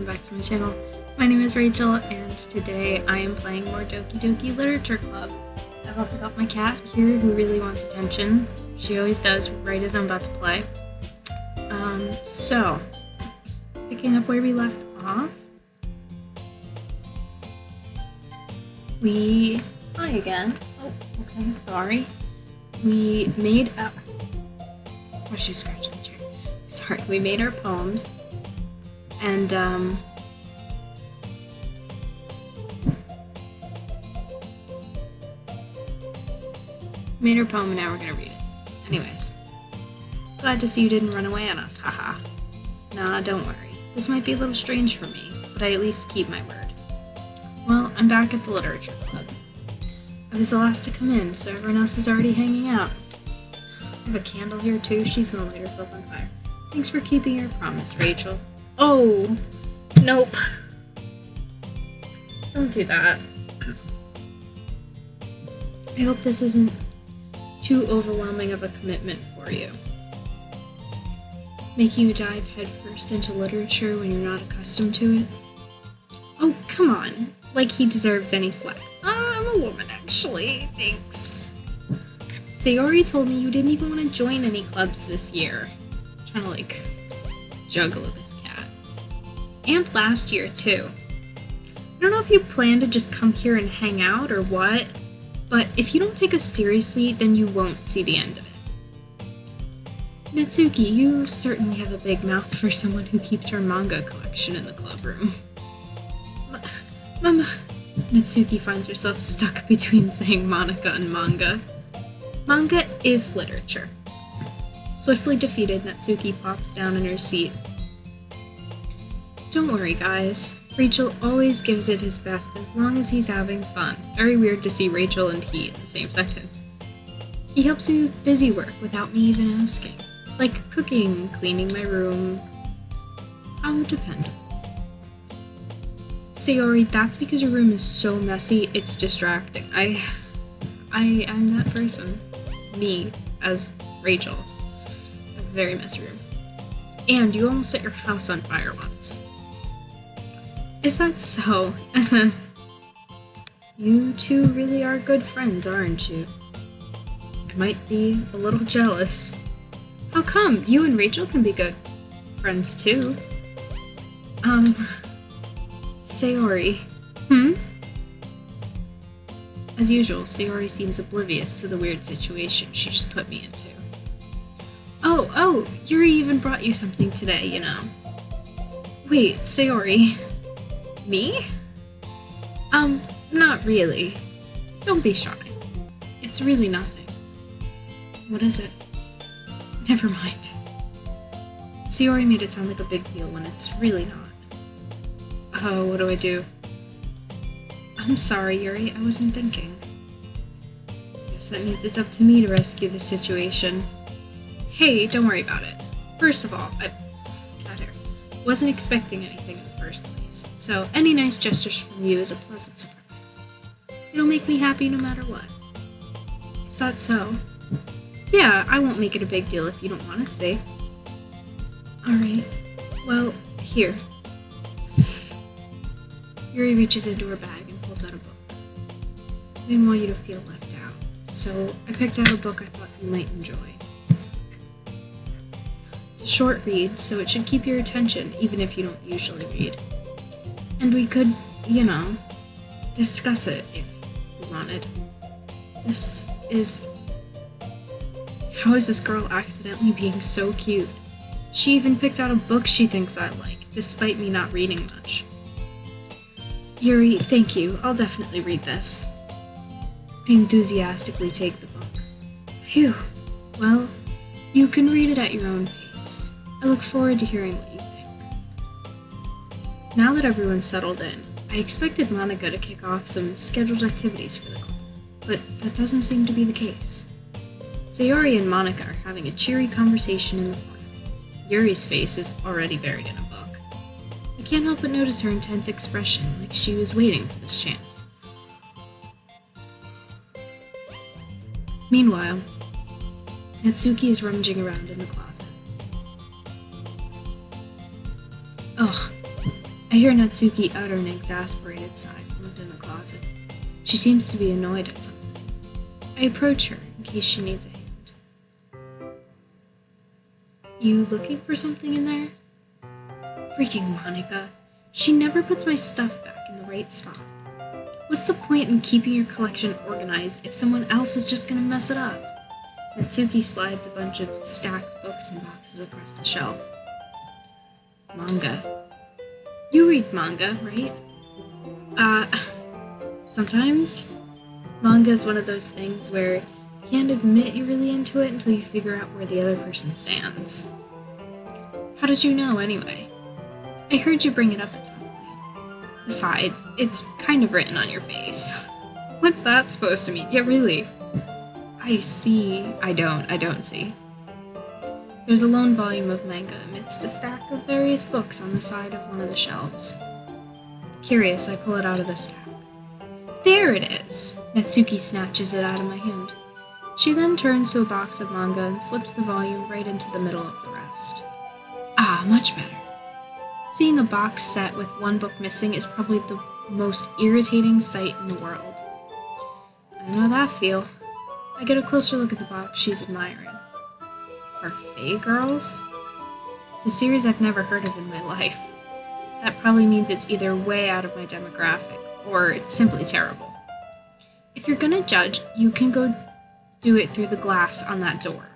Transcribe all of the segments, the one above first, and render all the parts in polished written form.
welcome back to my channel. My name is Rachel, and today I am playing more Doki Doki Literature Club. I've also got my cat here who really wants attention. She always does right as I'm about to play. So, picking up where we left off, hi again. Oh, okay, sorry. We made up. Oh, she's scratching the chair. Sorry, we made our poems, and made our poem, and now we're gonna read it. Anyways, glad to see you didn't run away on us, haha. Nah, don't worry. This might be a little strange for me, but I at least keep my word. Well, I'm back at the Literature Club. I was the last to come in, so everyone else is already hanging out. I have a candle here too. She's gonna light herself on fire. Thanks for keeping your promise, Rachel. Oh, nope. Don't do that. I hope this isn't too overwhelming of a commitment for you. Making you dive headfirst into literature when you're not accustomed to it. Oh, come on. Like he deserves any slack. I'm a woman, actually. Thanks. Sayori told me you didn't even want to join any clubs this year. I'm trying to, like, juggle this cat. And last year, too. I don't know if you plan to just come here and hang out or what, but if you don't take us seriously, then you won't see the end of it. Natsuki, you certainly have a big mouth for someone who keeps her manga collection in the club room. Mama. Natsuki finds herself stuck between saying Monica and manga. Manga is literature. Swiftly defeated, Natsuki pops down in her seat. Don't worry, guys. Rachel always gives it his best as long as he's having fun. Very weird to see Rachel and he in the same sentence. He helps me with busy work without me even asking. Like cooking, cleaning my room. How dependent. Sayori, that's because your room is so messy, it's distracting. I'm that person. Me, as Rachel. A very messy room. And you almost set your house on fire once. Is that so? You two really are good friends, aren't you? I might be a little jealous. How come? You and Rachel can be good friends too. Sayori. As usual, Sayori seems oblivious to the weird situation she just put me into. Oh, Yuri even brought you something today, you know. Wait, Sayori. Me? Not really. Don't be shy. It's really nothing. What is it? Never mind. Sayori made it sound like a big deal when it's really not. Oh, what do I do? I'm sorry, Yuri, I wasn't thinking. Guess that means it's up to me to rescue the situation. Hey, don't worry about it. First of all, I wasn't expecting anything in the first place, so any nice gestures from you is a pleasant surprise. It'll make me happy no matter what. Is that so? Yeah, I won't make it a big deal if you don't want it to be. Alright, well, here. Yuri reaches into her bag and pulls out a book. I didn't want you to feel left out, so I picked out a book I thought you might enjoy. It's a short read, so it should keep your attention, even if you don't usually read. And we could, discuss it if you wanted. How is this girl accidentally being so cute? She even picked out a book she thinks I like, despite me not reading much. Yuri, thank you. I'll definitely read this. I enthusiastically take the book. Phew. Well, you can read it at your own pace. I look forward to hearing what you think. Now that everyone's settled in, I expected Monica to kick off some scheduled activities for the club, but that doesn't seem to be the case. Sayori and Monica are having a cheery conversation in the corner. Yuri's face is already buried in a book. I can't help but notice her intense expression, like she was waiting for this chance. Meanwhile, Natsuki is rummaging around in the closet. Ugh, I hear Natsuki utter an exasperated sigh from within the closet. She seems to be annoyed at something. I approach her in case she needs a hand. You looking for something in there? Freaking Monica. She never puts my stuff back in the right spot. What's the point in keeping your collection organized if someone else is just gonna mess it up? Natsuki slides a bunch of stacked books and boxes across the shelf. Manga. You read manga, right? Sometimes. Manga is one of those things where you can't admit you're really into it until you figure out where the other person stands. How did you know, anyway? I heard you bring it up at some point. Besides, it's kind of written on your face. What's that supposed to mean? Yeah, really. I see. I don't see. There's a lone volume of manga amidst a stack of various books on the side of one of the shelves. Curious, I pull it out of the stack. There it is! Natsuki snatches it out of my hand. She then turns to a box of manga and slips the volume right into the middle of the rest. Ah, much better. Seeing a box set with one book missing is probably the most irritating sight in the world. I know that feel. I get a closer look at the box she's admiring. Parfait Girls? It's a series I've never heard of in my life. That probably means it's either way out of my demographic, or it's simply terrible. If you're gonna judge, you can go do it through the glass on that door.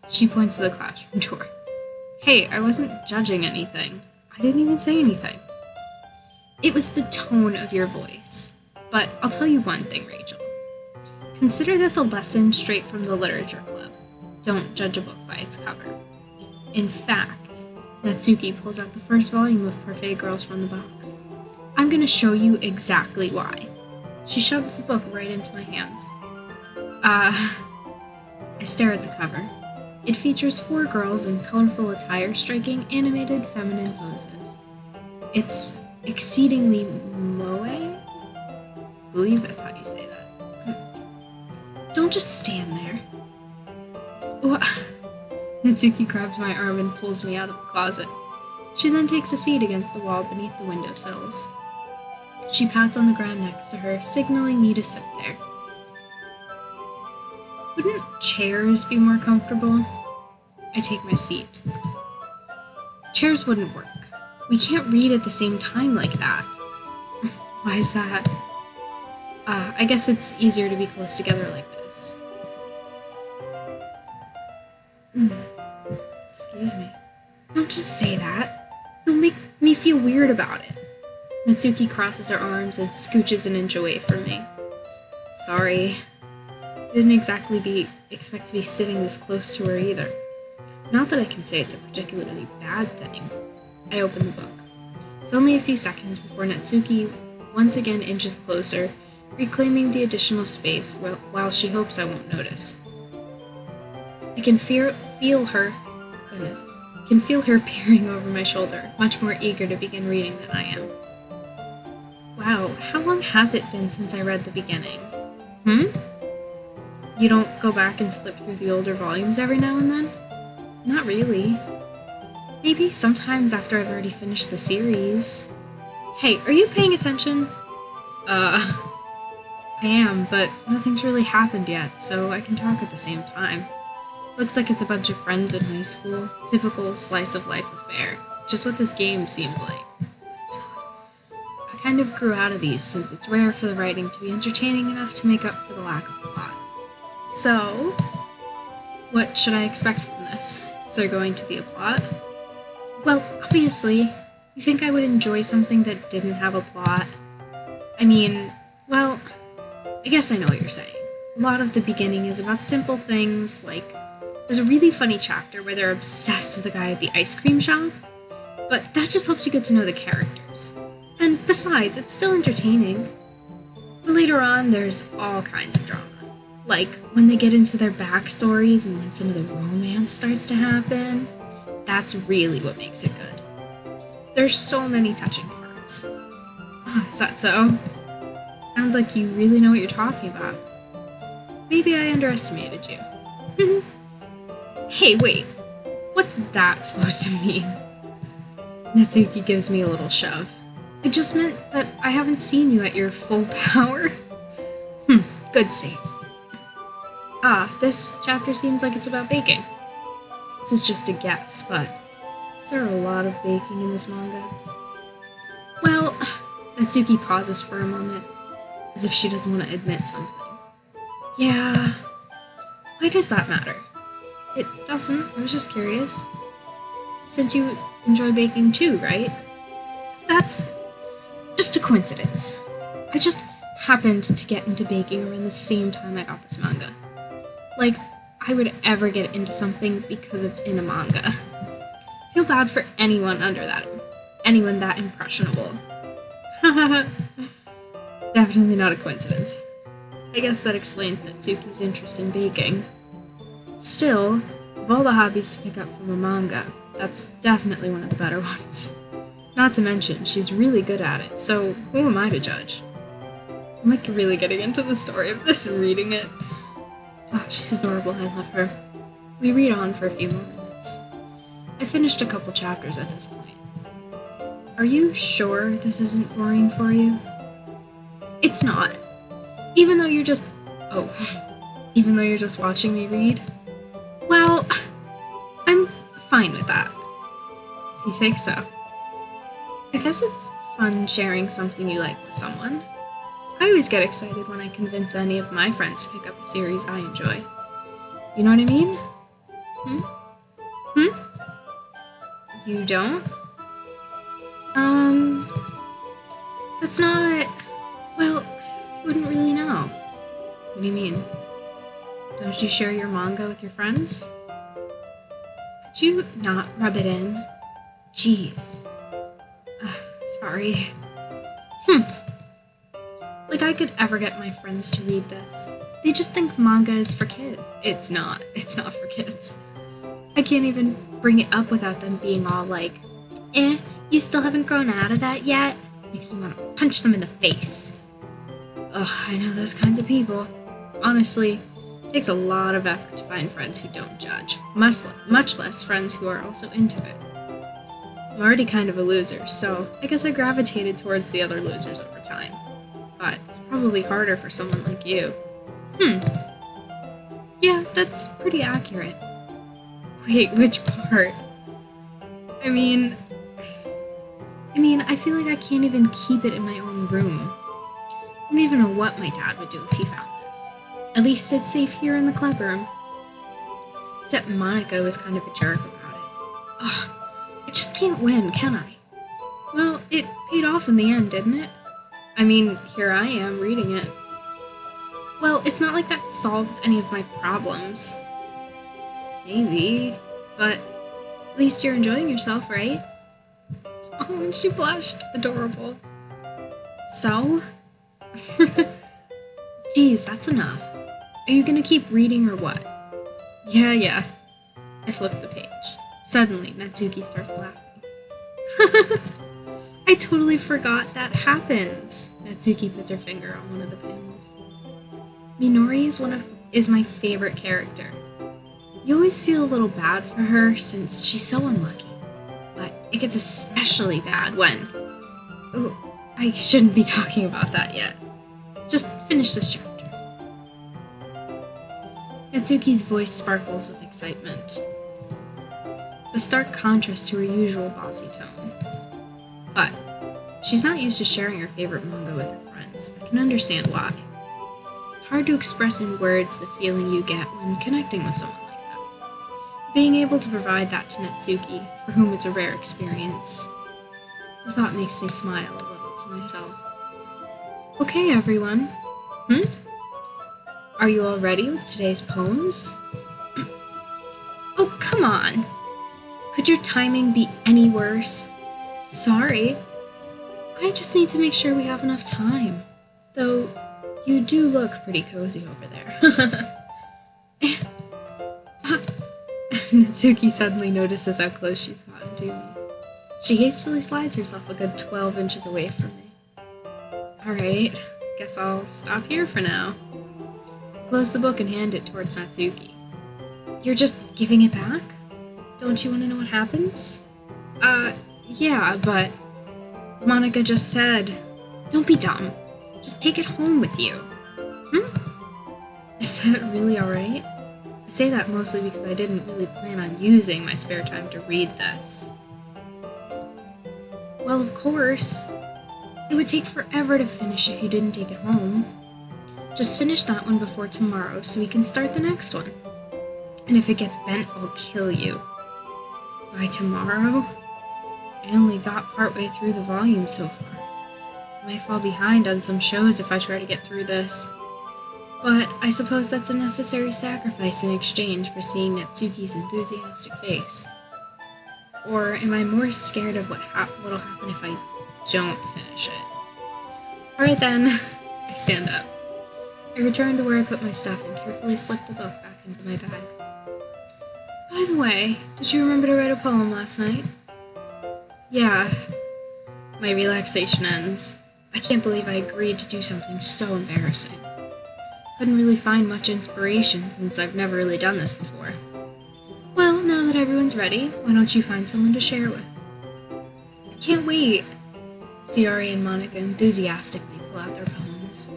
She points to the classroom door. Hey, I wasn't judging anything. I didn't even say anything. It was the tone of your voice. But I'll tell you one thing, Rachel. Consider this a lesson straight from the literature club. Don't judge a book by its cover. In fact, Natsuki pulls out the first volume of Parfait Girls from the box. I'm going to show you exactly why. She shoves the book right into my hands. I stare at the cover. It features 4 girls in colorful attire striking animated feminine poses. It's exceedingly moe? I believe that's how you say that. Don't just stand there. Natsuki grabs my arm and pulls me out of the closet. She then takes a seat against the wall beneath the windowsills. She pats on the ground next to her, signaling me to sit there. Wouldn't chairs be more comfortable? I take my seat. Chairs wouldn't work. We can't read at the same time like that. Why is that? I guess it's easier to be close together like this. Excuse me. Don't just say that. You'll make me feel weird about it. Natsuki crosses her arms and scooches an inch away from me. Sorry. I didn't exactly expect to be sitting this close to her either. Not that I can say it's a particularly bad thing. I open the book. It's only a few seconds before Natsuki once again inches closer, reclaiming the additional space while she hopes I won't notice. I can feel her peering over my shoulder, much more eager to begin reading than I am. Wow, how long has it been since I read the beginning? You don't go back and flip through the older volumes every now and then? Not really. Maybe sometimes after I've already finished the series. Hey, are you paying attention? I am, but nothing's really happened yet, so I can talk at the same time. Looks like it's a bunch of friends in high school. Typical slice of life affair. Just what this game seems like. It's not. I kind of grew out of these since it's rare for the writing to be entertaining enough to make up for the lack of plot. So, what should I expect from this? Is there going to be a plot? Well, obviously, you think I would enjoy something that didn't have a plot? I mean, well, I guess I know what you're saying. A lot of the beginning is about simple things, like there's a really funny chapter where they're obsessed with the guy at the ice cream shop, but that just helps you get to know the characters. And besides, it's still entertaining. But later on, there's all kinds of drama. Like when they get into their backstories and when some of the romance starts to happen. That's really what makes it good. There's so many touching parts. Oh, is that so? Sounds like you really know what you're talking about. Maybe I underestimated you. Hey, wait. What's that supposed to mean? Natsuki gives me a little shove. I just meant that I haven't seen you at your full power. Good save. This chapter seems like it's about baking. This is just a guess, but is there a lot of baking in this manga? Well, Natsuki pauses for a moment, as if she doesn't want to admit something. Yeah. Why does that matter? It doesn't. I was just curious. Since you enjoy baking too, right? That's just a coincidence. I just happened to get into baking around the same time I got this manga. Like, I would ever get into something because it's in a manga. I feel bad for anyone that impressionable. Definitely not a coincidence. I guess that explains Natsuki's interest in baking. Still, of all the hobbies to pick up from a manga, that's definitely one of the better ones. Not to mention, she's really good at it, so who am I to judge? I'm like really getting into the story of this and reading it. Oh, she's adorable, I love her. We read on for a few more minutes. I finished a couple chapters at this point. Are you sure this isn't boring for you? It's not. Even though you're just watching me read? Well, I'm fine with that. If you say so. I guess it's fun sharing something you like with someone. I always get excited when I convince any of my friends to pick up a series I enjoy. You know what I mean? You don't? That's not... Well, I wouldn't really know. What do you mean? Don't you share your manga with your friends? Could you not rub it in? Jeez. Sorry. Like I could ever get my friends to read this. They just think manga is for kids. It's not. It's not for kids. I can't even bring it up without them being all like, you still haven't grown out of that yet? Makes me want to punch them in the face. Ugh, I know those kinds of people. Honestly, it takes a lot of effort to find friends who don't judge, much less friends who are also into it. I'm already kind of a loser, so I guess I gravitated towards the other losers over time. But it's probably harder for someone like you. Yeah, that's pretty accurate. Wait, which part? I mean, I feel like I can't even keep it in my own room. I don't even know what my dad would do if he found this. At least it's safe here in the club room. Except Monica was kind of a jerk about it. Ugh, I just can't win, can I? Well, it paid off in the end, didn't it? I mean, here I am reading it. Well, it's not like that solves any of my problems. Maybe, but at least you're enjoying yourself, right? Oh, and she blushed. Adorable. So? Geez, that's enough. Are you gonna keep reading or what? Yeah. I flipped the page. Suddenly, Natsuki starts laughing. I totally forgot that happens. Natsuki puts her finger on one of the panels. Minori is my favorite character. You always feel a little bad for her since she's so unlucky. But it gets especially bad when... Oh, I shouldn't be talking about that yet. Just finish this chapter. Natsuki's voice sparkles with excitement. It's a stark contrast to her usual bossy tone. But she's not used to sharing her favorite manga with her friends. I can understand why. It's hard to express in words the feeling you get when connecting with someone like that. Being able to provide that to Natsuki, for whom it's a rare experience, the thought makes me smile a little to myself. Okay, everyone. Are you all ready with today's poems? Oh, come on. Could your timing be any worse? Sorry. I just need to make sure we have enough time. Though, you do look pretty cozy over there. Natsuki suddenly notices how close she's gotten to me. She hastily slides herself a good 12 inches away from me. Alright, guess I'll stop here for now. Close the book and hand it towards Natsuki. You're just giving it back? Don't you want to know what happens? Yeah, but... Monica just said. Don't be dumb. Just take it home with you. Is that really alright? I say that mostly because I didn't really plan on using my spare time to read this. Well, of course. It would take forever to finish if you didn't take it home. Just finish that one before tomorrow so we can start the next one. And if it gets bent, I'll kill you. By tomorrow? I only got partway through the volume so far. I might fall behind on some shows if I try to get through this. But I suppose that's a necessary sacrifice in exchange for seeing Natsuki's enthusiastic face. Or am I more scared of what'll happen if I don't finish it? Alright then, I stand up. I return to where I put my stuff and carefully slip the book back into my bag. By the way, did you remember to write a poem last night? Yeah. My relaxation ends. I can't believe I agreed to do something so embarrassing. Couldn't really find much inspiration since I've never really done this before. Well, now that everyone's ready, why don't you find someone to share with? I can't wait! Sayori and Monica enthusiastically pull out their poems.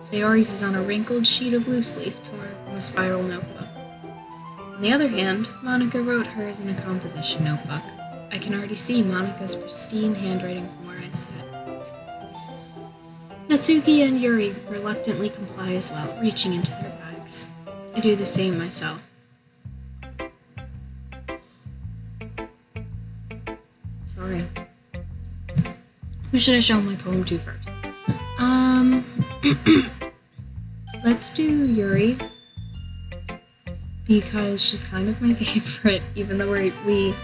Sayori's is on a wrinkled sheet of loose leaf torn from a spiral notebook. On the other hand, Monica wrote hers in a composition notebook. I can already see Monica's pristine handwriting from where I sit. Natsuki and Yuri reluctantly comply as well, reaching into their bags. I do the same myself. Sorry. Who should I show my poem to first? Let's do Yuri. Because she's kind of my favorite, even though we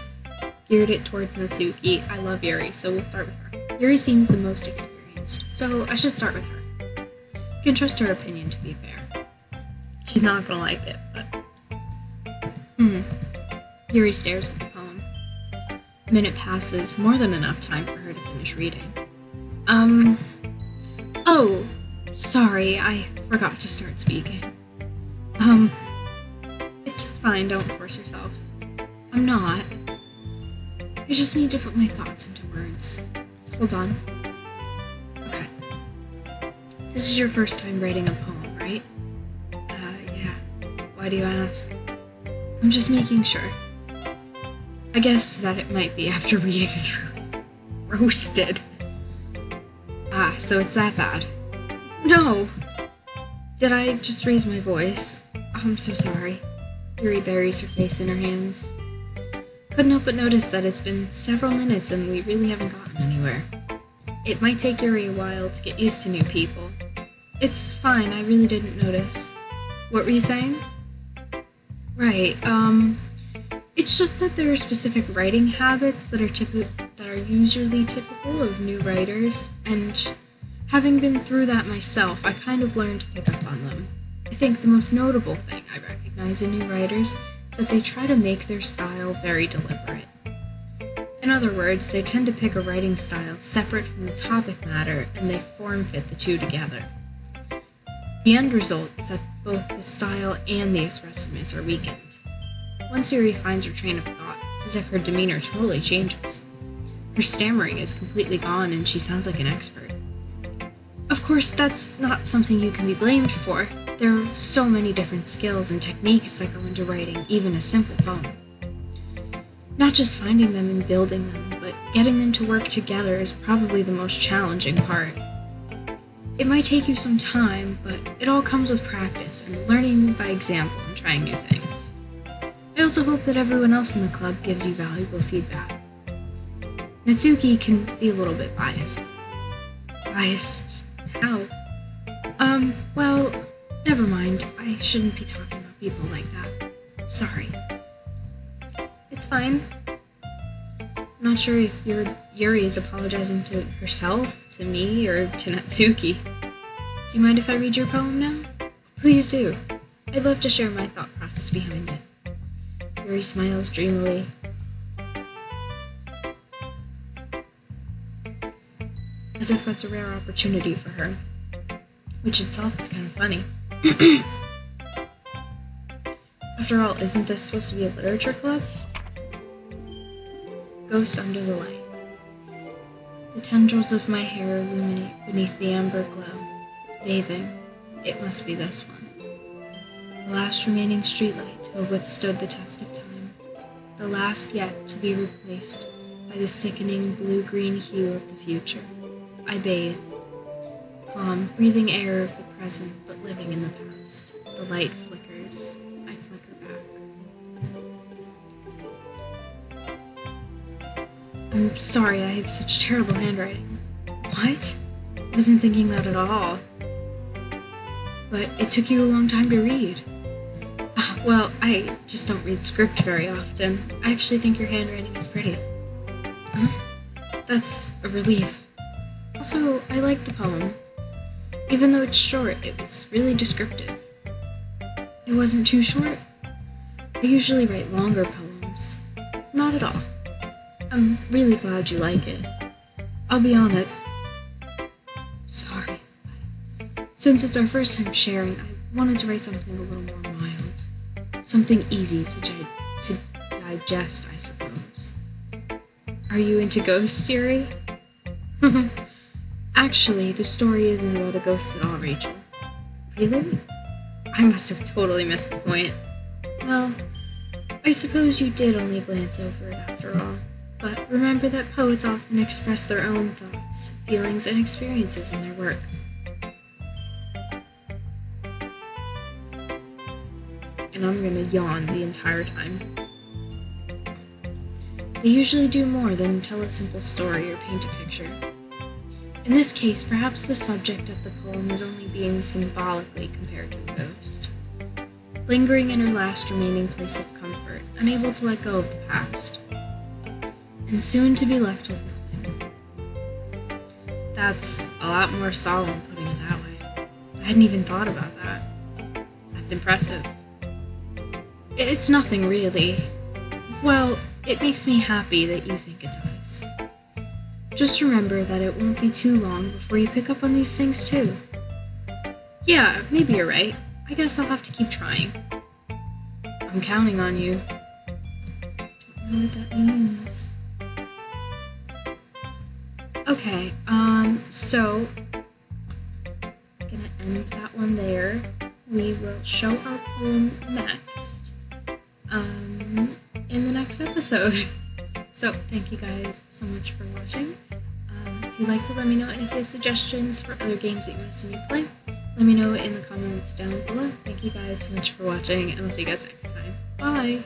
geared it towards Natsuki. I love Yuri, so we'll start with her. Yuri seems the most experienced, so I should start with her. You can trust her opinion, to be fair. She's not gonna like it, but... Yuri stares at the poem. A minute passes, more than enough time for her to finish reading. Oh, sorry, I forgot to start speaking. It's fine, don't force yourself. I'm not. I just need to put my thoughts into words. Hold on. Okay. This is your first time writing a poem, right? Yeah. Why do you ask? I'm just making sure. I guess that it might be after reading through it. Roasted. So it's that bad. No! Did I just raise my voice? I'm so sorry. Yuri buries her face in her hands. Couldn't help but notice that it's been several minutes and we really haven't gotten anywhere. It might take Yuri a while to get used to new people. It's fine, I really didn't notice. What were you saying? Right, it's just that there are specific writing habits that are usually typical of new writers, and having been through that myself, I kind of learned to pick up on them. I think the most notable thing I recognize in new writers is that they try to make their style very deliberate. In other words, they tend to pick a writing style separate from the topic matter, and they form-fit the two together. The end result is that both the style and the expressiveness are weakened. Once Yuri finds her train of thought, it's as if her demeanor totally changes. Her stammering is completely gone and she sounds like an expert. Of course, that's not something you can be blamed for. There are so many different skills and techniques that go into writing even a simple poem. Not just finding them and building them, but getting them to work together is probably the most challenging part. It might take you some time, but it all comes with practice and learning by example and trying new things. I also hope that everyone else in the club gives you valuable feedback. Natsuki can be a little bit biased. Biased? How? Well, never mind. I shouldn't be talking about people like that. Sorry. It's fine. I'm not sure if Yuri is apologizing to herself, to me, or to Natsuki. Do you mind if I read your poem now? Please do. I'd love to share my thought process behind it. Yuri smiles dreamily. As if that's a rare opportunity for her, which itself is kind of funny. After all, isn't this supposed to be a literature club? Ghost under the light. The tendrils of my hair illuminate beneath the amber glow. Bathing. It must be this one. The last remaining streetlight to have withstood the test of time. The last yet to be replaced by the sickening blue-green hue of the future. I bathe. Calm, breathing air of the present, but living in the past. The light flickers. I flicker back. I'm sorry I have such terrible handwriting. What? I wasn't thinking that at all. But it took you a long time to read. Well, I just don't read script very often. I actually think your handwriting is pretty. Huh? That's a relief. Also, I like the poem. Even though it's short, it was really descriptive. It wasn't too short. I usually write longer poems. Not at all. I'm really glad you like it. I'll be honest. Sorry. Since it's our first time sharing, I wanted to write something a little more mild. Something easy to digest, I suppose. Are you into ghosts, Yuri? Actually, the story isn't about a ghost at all, Rachel. Really? I must have totally missed the point. Well, I suppose you did only glance over it after all. But remember that poets often express their own thoughts, feelings, and experiences in their work. And I'm gonna yawn the entire time. They usually do more than tell a simple story or paint a picture. In this case, perhaps the subject of the poem is only being symbolically compared to a ghost, lingering in her last remaining place of comfort, unable to let go of the past, and soon to be left with nothing. That's a lot more solemn putting it that way. I hadn't even thought about that. That's impressive. It's nothing really. Well, it makes me happy that you think it does. Just remember that it won't be too long before you pick up on these things too. Yeah, maybe you're right. I guess I'll have to keep trying. I'm counting on you. Don't know what that means. Okay, so I'm gonna end that one there. We will show our poem next. In the next episode. So, thank you guys so much for watching. If you'd like to let me know, and if you have suggestions for other games that you want to see me play, let me know in the comments down below. Thank you guys so much for watching, and I'll see you guys next time. Bye!